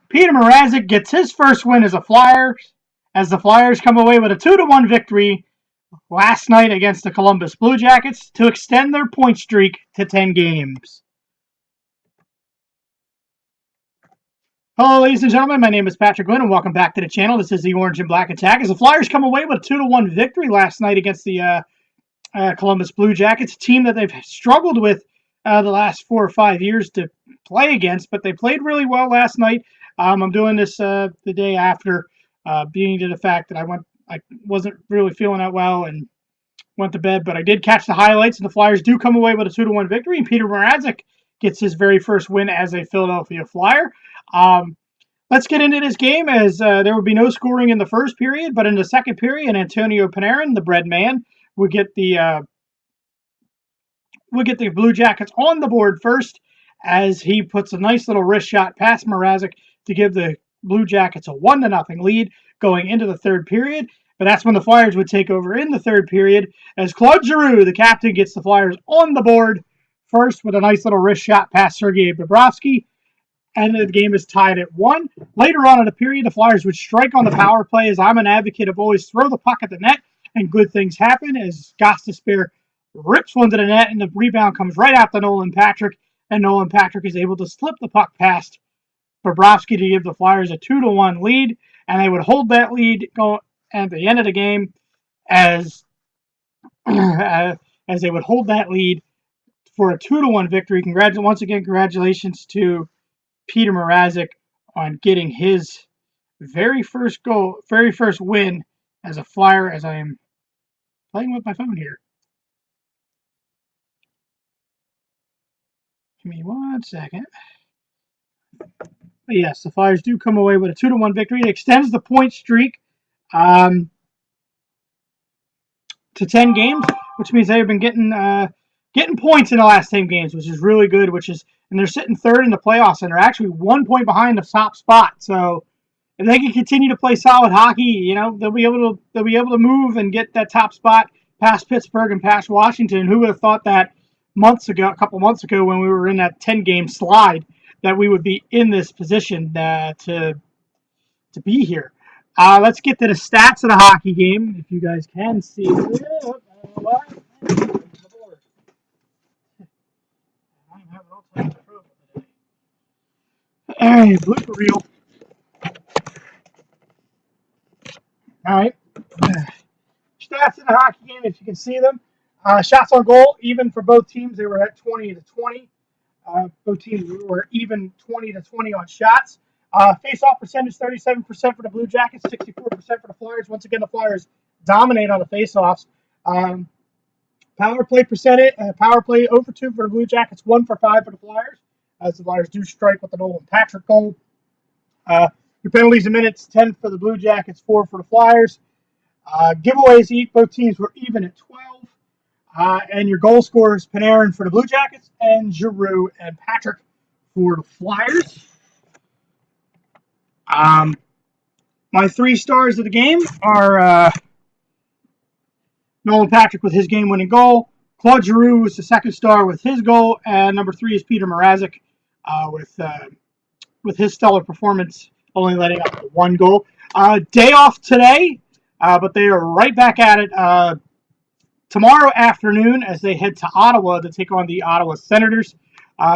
Peter Mrazek gets his first win as a Flyer, as the Flyers come away with a 2-1 victory last night against the Columbus Blue Jackets to extend their point streak to 10 games. Hello, ladies and gentlemen. My name is Patrick Lynn, and welcome back to the channel. This is the Orange and Black Attack. As the Flyers come away with a 2-1 victory last night against the Columbus Blue Jackets, a team that they've struggled with the last 4 or 5 years to play against, but they played really well last night. I'm doing this the day after, being to the fact that I wasn't really feeling that well and went to bed, but I did catch the highlights, and the Flyers do come away with a 2-1 victory, and Peter Mrazek gets his very first win as a Philadelphia Flyer. Let's get into this game, as there would be no scoring in the first period, but in the second period, Antonio Panarin, the bread man, would get the Blue Jackets on the board first, as he puts a nice little wrist shot past Mrazek to give the Blue Jackets a 1-0 lead going into the third period. But that's when the Flyers would take over in the third period, as Claude Giroux, the captain, gets the Flyers on the board first with a nice little wrist shot past Sergei Bobrovsky, and the game is tied at 1. Later on in the period, the Flyers would strike on the power play, as I'm an advocate of always throw the puck at the net, and good things happen, as Gostisbehere rips one to the net, and the rebound comes right out to Nolan Patrick, and Nolan Patrick is able to slip the puck past Bobrovsky to give the Flyers a 2-1 lead, and they would hold that lead at the end of the game, as they would hold that lead for a 2-1 victory. Once again, congratulations to Peter Mrazek on getting his very first win as a Flyer, as I am playing with my phone here. Give me 1 second. But yes, the Flyers do come away with a 2-1 victory. It extends the point streak to 10 games, which means they've been getting points in the last 10 games, which is really good. And they're sitting third in the playoffs, and they're actually 1 point behind the top spot. So if they can continue to play solid hockey, they'll be able to move and get that top spot past Pittsburgh and past Washington. Who would have thought that a couple months ago, when we were in that 10-game slide, that we would be in this position to be here. Let's get to the stats of the hockey game, if you guys can see. Hey, blooper reel. All right. Stats in the hockey game, if you can see them. Shots on goal, even for both teams. They were at 20-20. Both teams were even 20-20 on shots. Face-off percentage, 37% for the Blue Jackets, 64% for the Flyers. Once again, the Flyers dominate on the face-offs. Power play percentage, power play over 2 for the Blue Jackets, 1 for 5 for the Flyers, as the Flyers do strike with the Nolan Patrick goal. Your penalties and minutes, 10 for the Blue Jackets, 4 for the Flyers. Giveaways, both teams were even at 12. And your goal scorers, Panarin for the Blue Jackets, and Giroux and Patrick for the Flyers. My 3 stars of the game are Nolan Patrick with his game-winning goal. Claude Giroux was the second star with his goal, and number 3 is Peter Mrazek with his stellar performance, only letting up 1 goal. Day off today, but they are right back at it tomorrow afternoon as they head to Ottawa to take on the Ottawa Senators.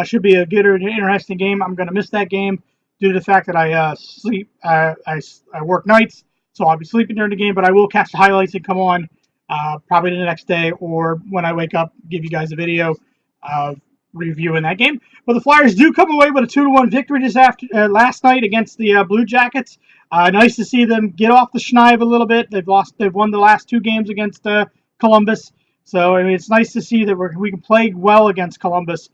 Should be a good and interesting game. I'm going to miss that game due to the fact that I work nights, so I'll be sleeping during the game, but I will catch the highlights and come on probably the next day, or when I wake up, give you guys a video reviewing that game. But the Flyers do come away with a 2-1 victory last night against the Blue Jackets. Nice to see them get off the schneid a little bit. They've won the last 2 games against Columbus. So it's nice to see that we can play well against Columbus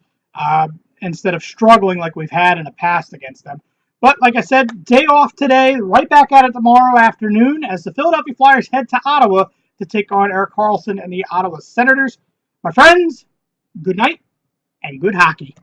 instead of struggling like we've had in the past against them. But like I said, day off today, right back at it tomorrow afternoon as the Philadelphia Flyers head to Ottawa to take on Erik Karlsson and the Ottawa Senators. My friends, good night and good hockey.